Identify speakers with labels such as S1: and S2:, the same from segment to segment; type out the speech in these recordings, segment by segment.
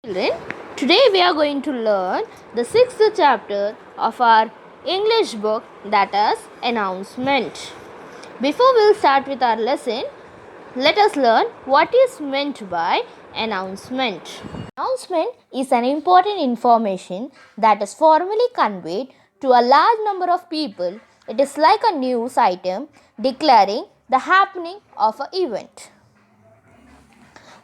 S1: Children, today we are going to learn the 6th chapter of our English book, that is announcement. Before we'll start with our lesson, let us learn what is meant by announcement. Announcement is an important information that is formally conveyed to a large number of people. It is like a news item declaring the happening of an event.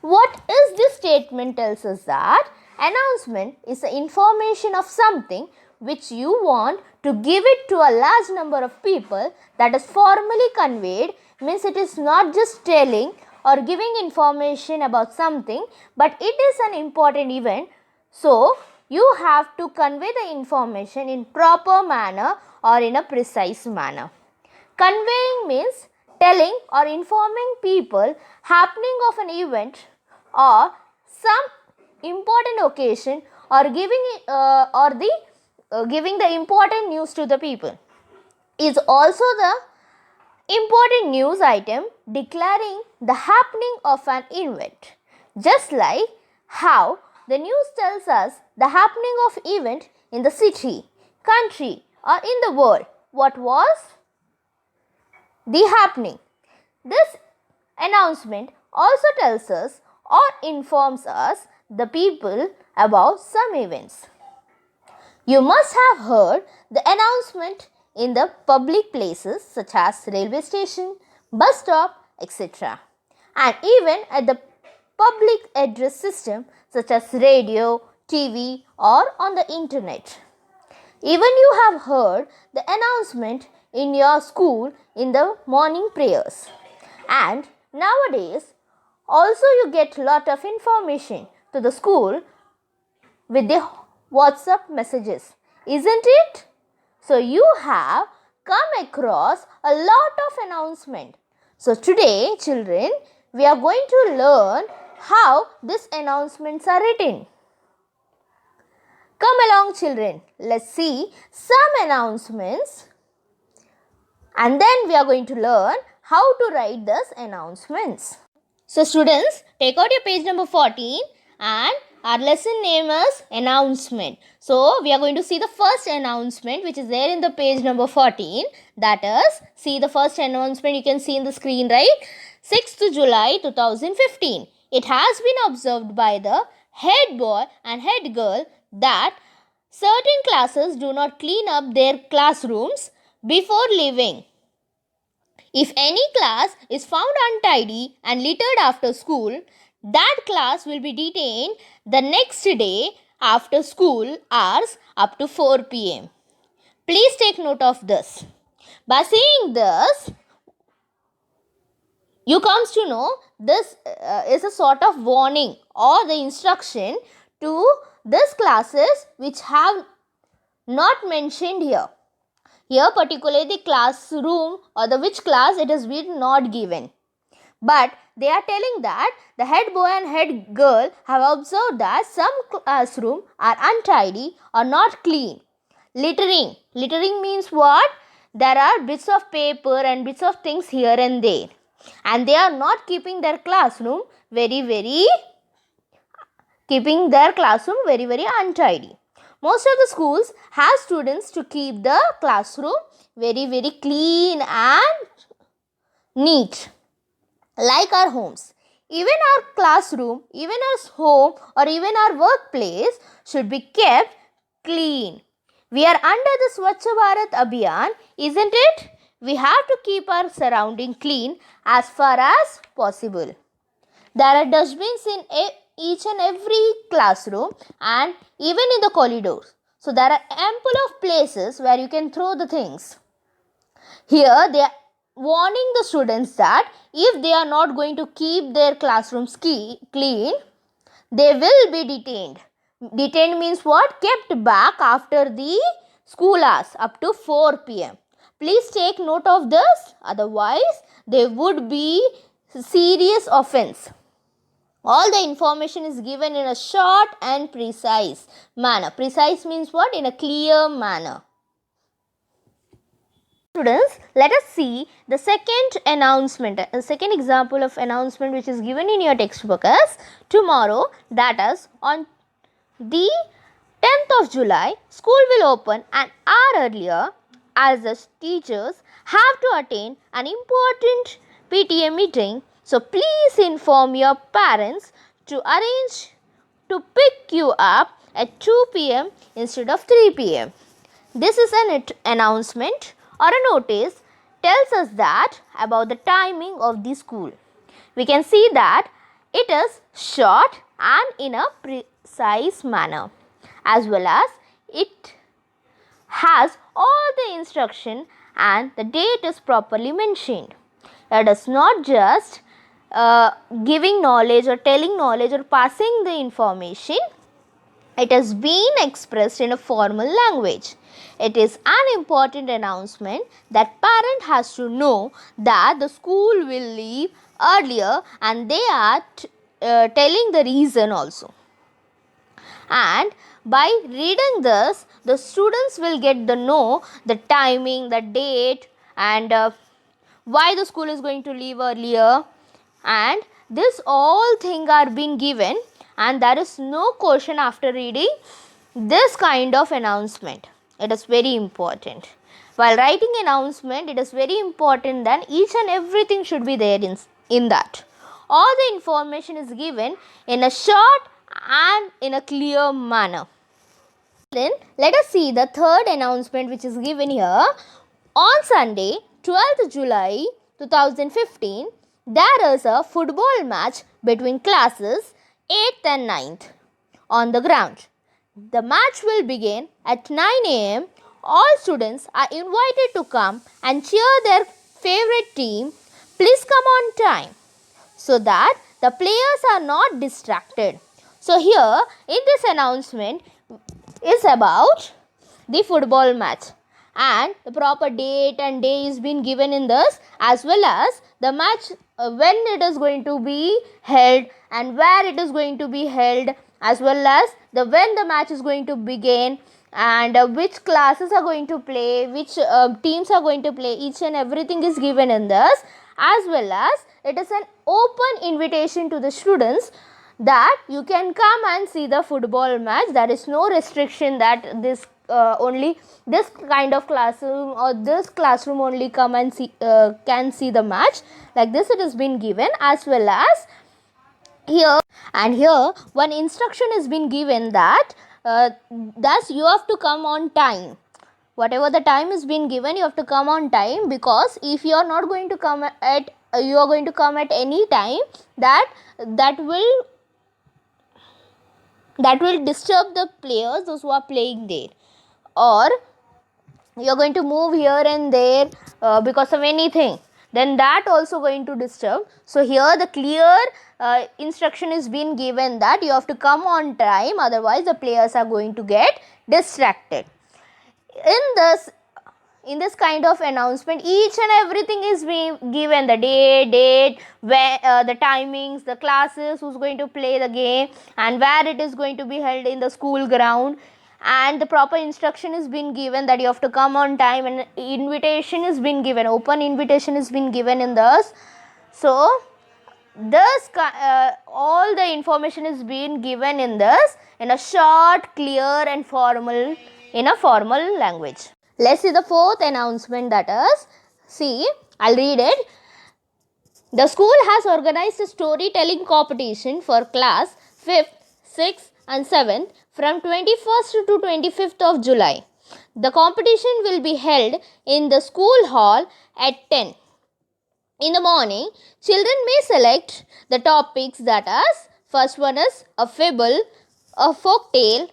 S1: What is this statement tells us that announcement is the information of something which you want to give it to a large number of people, that is formally conveyed, means it is not just telling or giving information about something, but it is an important event. So you have to convey the information in proper manner or in a precise manner. Conveying means telling or informing people happening of an event or some important occasion or giving the important news to the people. Is also the important news item declaring the happening of an event. Just like how the news tells us the happening of event in the city, country or in the world. What was the happening? This announcement also tells us or informs us, the people, about some events. You must have heard the announcement in the public places such as railway station, bus stop, etc. And even at the public address system such as radio, TV or on the internet. Even you have heard the announcement in your school in the morning prayers. And nowadays, also you get lot of information to the school with the WhatsApp messages, isn't it? So you have come across a lot of announcement. So today, children, we are going to learn how these announcements are written. Come along, children. Let's see some announcements and then we are going to learn how to write these announcements. So students, take out your page number 14 and our lesson name is announcement. So we are going to see the first announcement which is there in the page number 14. That is, see the first announcement you can see in the screen, right? 6th July 2015. It has been observed by the head boy and head girl that certain classes do not clean up their classrooms before leaving. If any class is found untidy and littered after school, that class will be detained the next day after school hours up to 4 p.m. Please take note of this. By saying this, you comes to know this is a sort of warning or the instruction to these classes which have not mentioned here. Here particularly the classroom or the which class it has been not given. But they are telling that the head boy and head girl have observed that some classrooms are untidy or not clean. Littering. Littering means what? There are bits of paper and bits of things here and there. And they are not keeping their classroom very untidy. Most of the schools have students to keep the classroom very clean and neat. Like our homes. Even our classroom, even our home or even our workplace should be kept clean. We are under the Swachh Bharat Abhiyan, isn't it? We have to keep our surrounding clean as far as possible. There are dustbins in each and every classroom and even in the corridors. So there are ample of places where you can throw the things. Here they are warning the students that if they are not going to keep their classrooms clean, they will be detained. Detained means what? Kept back after the school hours up to 4 p.m. Please take note of this, otherwise there would be serious offense. All the information is given in a short and precise manner. Precise means what? In a clear manner. Students, let us see the second announcement, the second example of announcement which is given in your textbook is tomorrow, that is on The 10th of July, school will open an hour earlier as the teachers have to attend an important PTA meeting. So please inform your parents to arrange to pick you up at 2 p.m. instead of 3 p.m. This is an announcement or a notice tells us that about the timing of the school. We can see that it is short and in a precise manner, as well as it has all the instruction and the date is properly mentioned. It is not just giving knowledge or telling knowledge or passing the information. It has been expressed in a formal language. It is an important announcement that parent has to know that the school will leave earlier, and they are telling the reason also. And by reading this, the students will get to know the timing, the date, and why the school is going to leave earlier, and this all thing are being given, and there is no question after reading this kind of announcement. It is very important. While writing announcement, it is very important that each and everything should be there in that. All the information is given in a short and in a clear manner. Then let us see the third announcement which is given here. On Sunday, 12th July 2015, there is a football match between classes 8th and 9th on the ground. The match will begin at 9 a.m. All students are invited to come and cheer their favorite team. Please come on time so that the players are not distracted. So here in this announcement is about the football match, and the proper date and day is been given in this, as well as the match when it is going to be held and where it is going to be held, as well as the when the match is going to begin, and which classes are going to play, which teams are going to play. Each and everything is given in this, as well as it is an open invitation to the students that you can come and see the football match. There is no restriction that this only this kind of classroom or this classroom only come and see can see the match. Like this it has been given, as well as here one instruction has been given that thus you have to come on time. Whatever the time is been given, you have to come on time, because if you are not going to come at you are going to come at any time, that will disturb the players, those who are playing there, or you are going to move here and there because of anything, then that also going to disturb. So here the clear instruction is being given that you have to come on time, otherwise the players are going to get distracted. In this kind of announcement, each and everything is being given: the date, where the timings, the classes, who's going to play the game, and where it is going to be held in the school ground, and the proper instruction is being given that you have to come on time, and invitation is being given, open invitation is being given in this. So this all the information is being given in this in a short, clear and formal, in a formal language. Let's see the fourth announcement, that is, see, I'll read it. The school has organized a storytelling competition for class 5th, 6th and 7th from 21st to 25th of July. The competition will be held in the school hall at 10. In the morning, children may select the topics, that is, first one is a fable, a folk tale,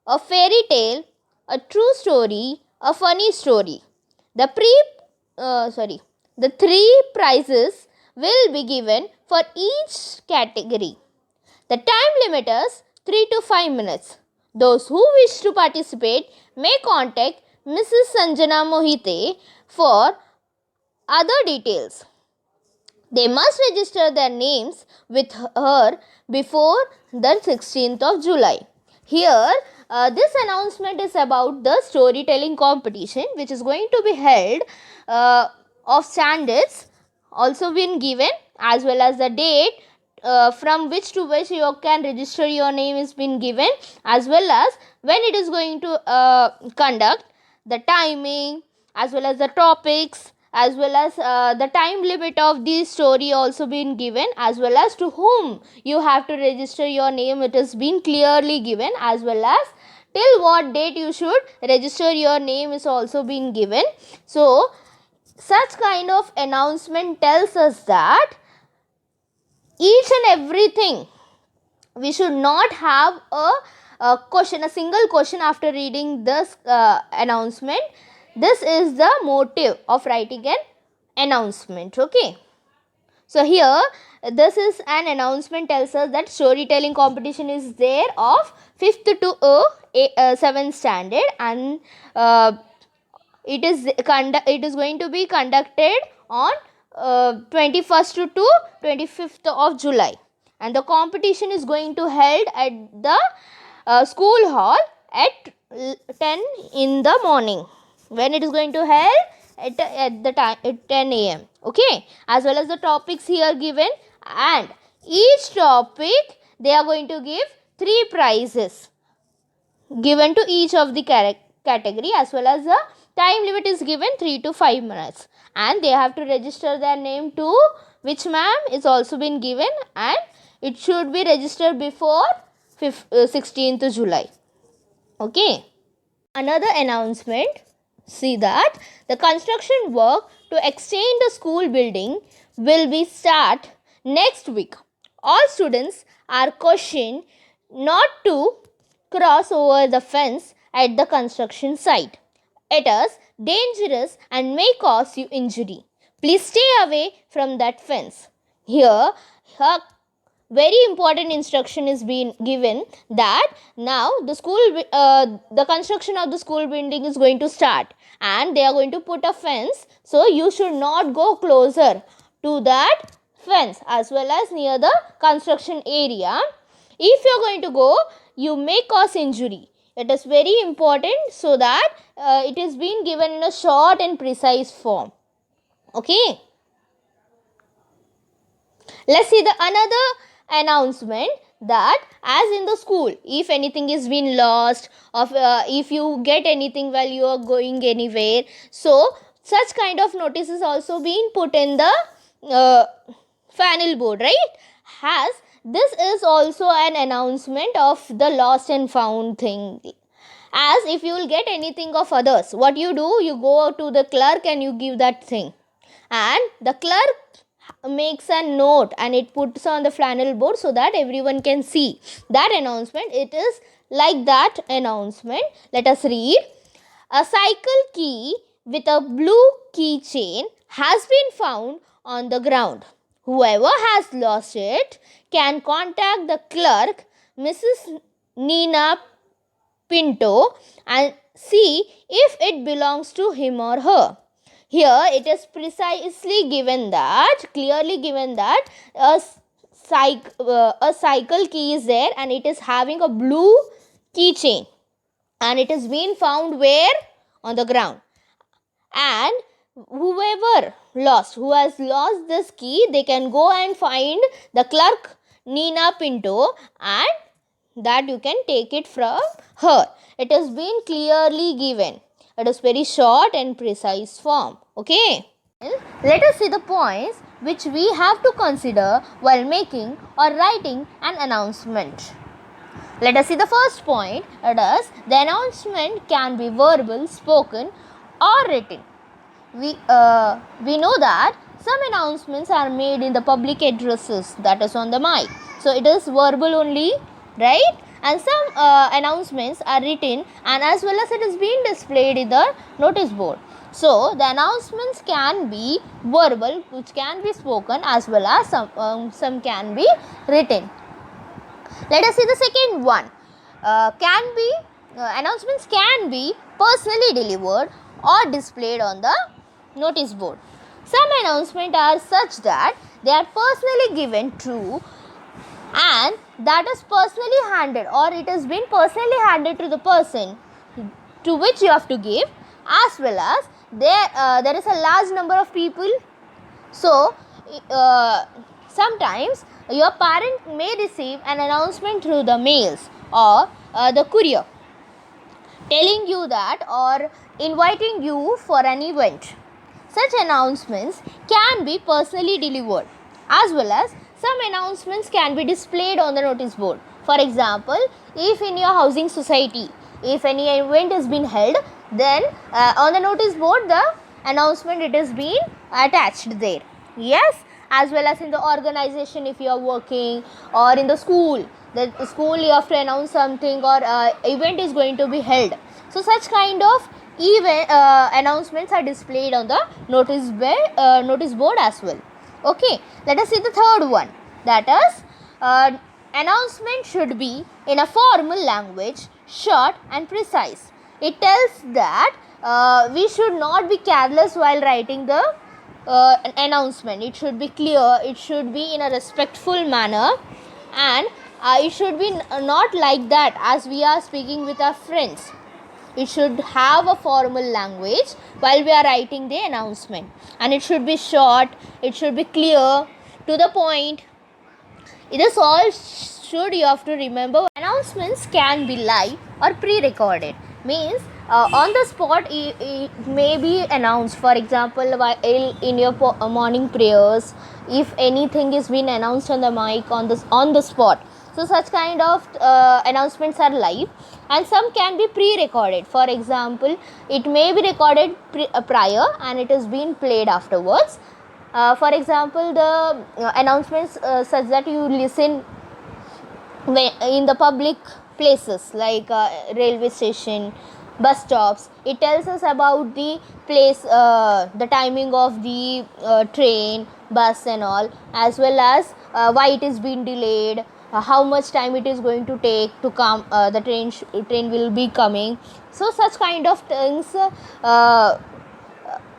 S1: a fairy tale, a true story, a funny story. The three prizes will be given for each category. The time limit is 3 to 5 minutes. Those who wish to participate may contact Mrs. Sanjana Mohite for other details. They must register their names with her before the 16th of July. Here, this announcement is about the storytelling competition which is going to be held of standards also been given, as well as the date from which to which you can register your name is been given, as well as when it is going to conduct, the timing, as well as the topics, as well as the time limit of the story also been given, as well as to whom you have to register your name, it has been clearly given, as well as till what date you should register your name is also been given. So such kind of announcement tells us that each and everything, we should not have a single question after reading this announcement. This is the motive of writing an announcement. Okay, so here this is an announcement, tells us that storytelling competition is there of 5th to 7th standard, and it is going to be conducted on 21st to 25th of July, and the competition is going to held at the school hall at 10 in the morning. When it is going to held at the time at 10 a.m. Okay, as well as the topics here given, and each topic they are going to give 3 prizes given to each of the category, as well as the time limit is given 3 to 5 minutes, and they have to register their name to which ma'am is also been given, and it should be registered before 16th July. Okay, another announcement, see that the construction work to extend the school building will be start next week. All students are cautioned not to cross over the fence at the construction site. It is dangerous and may cause you injury. Please stay away from that fence. Here, very important instruction is being given that now the construction of the school building is going to start, and they are going to put a fence, so you should not go closer to that fence as well as near the construction area. If you are going to go, you may cause injury. It is very important, so that it is being given in a short and precise form. Okay, let's see the another announcement, that as in the school, if anything is been lost, or if you get anything while you are going anywhere, so such kind of notices also being put in the panel board, right? Has this is also an announcement of the lost and found thing. As if you will get anything of others, what you do, you go to the clerk and you give that thing, and the clerk makes a note and it puts on the flannel board so that everyone can see that announcement. It is like that announcement. Let us read. A cycle key with a blue keychain has been found on the ground. Whoever has lost it can contact the clerk, Mrs. Nina Pinto, and see if it belongs to him or her. Here it is precisely given that, clearly given that a cycle key is there, and it is having a blue keychain, and it has been found where? On the ground. And who has lost this key, they can go and find the clerk Nina Pinto, and that you can take it from her. It has been clearly given. It is very short and precise form. Okay. Let us see the points which we have to consider while making or writing an announcement. Let us see the first point. It is the announcement can be verbal, spoken, or written. We know that some announcements are made in the public addresses, that is on the mic. So it is verbal only, right? And some announcements are written, and as well as it is being displayed in the notice board. So the announcements can be verbal, which can be spoken, as well as some can be written. Let us see the second one. Announcements can be personally delivered or displayed on the notice board. Some announcements are such that they are personally given to, and that is personally handed, or it has been personally handed to the person to which you have to give, as well as there is a large number of people. So Sometimes your parent may receive an announcement through the mails or the courier telling you that or inviting you for an event. Such announcements can be personally delivered, as well as some announcements can be displayed on the notice board. For example, if in your housing society, if any event is being held, then on the notice board the announcement it is being attached there. Yes, as well as in the organization if you are working, or in the school, the school you have to announce something, or event is going to be held. So such kind of event announcements are displayed on the notice board as well. Okay, let us see the third one, that is announcement should be in a formal language, short and precise. It tells that we should not be careless while writing the announcement. It should be clear, it should be in a respectful manner, and it should be not like that as we are speaking with our friends. It should have a formal language while we are writing the announcement, and it should be short, it should be clear, to the point. This all should you have to remember. Announcements can be live or pre-recorded, means on the spot it may be announced. For example, while in your morning prayers, if anything is being announced on the mic on the spot. So such kind of announcements are live, and some can be pre-recorded. For example, it may be recorded prior and it is being played afterwards. For example, the announcements such that you listen in the public places like railway station, bus stops. It tells us about the place, the timing of the train, bus and all, as well as why it is being delayed, how much time it is going to take to come, the train will be coming. So such kind of things,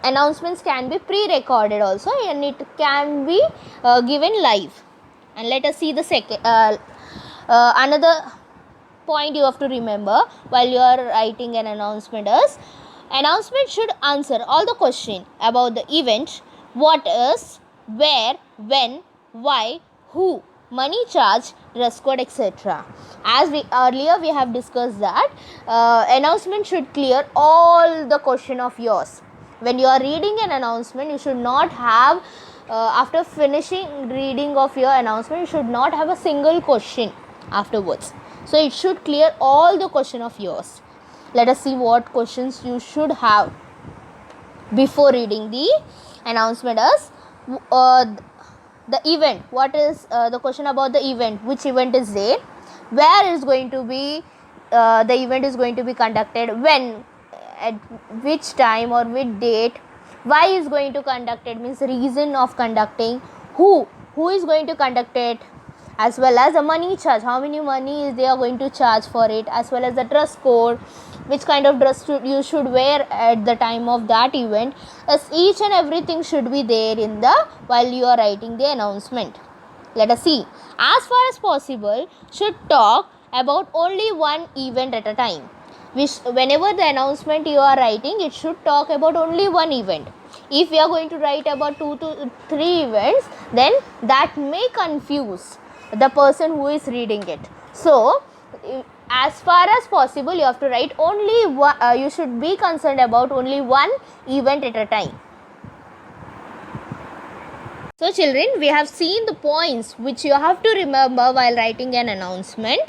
S1: announcements can be pre-recorded also, and it can be given live. And let us see the second another point you have to remember while you are writing an announcement is, announcement should answer all the question about the event: what is, where, when, why, who, money charge, dress code, etc. As we earlier we have discussed that announcement should clear all the question of yours. When you are reading an announcement, you should not have after finishing reading of your announcement, you should not have a single question afterwards. So it should clear all the question of yours. Let us see what questions you should have before reading the announcement is the event. What is the question about the event? Which event is there? Where is going to be the event is going to be conducted? When? At which time or which date? Why is going to conduct it, means reason of conducting. Who is going to conduct it, as well as the money charge, how many money is they are going to charge for it, as well as the dress code, which kind of dress you should wear at the time of that event. As each and everything should be there in the while you are writing the announcement. Let us see. As far as possible, should talk about only one event at a time. Whenever the announcement you are writing, it should talk about only one event. If you are going to write about 2 to 3 events, then that may confuse the person who is reading it. So as far as possible, you have to write only one, you should be concerned about only one event at a time. So children, we have seen the points which you have to remember while writing an announcement.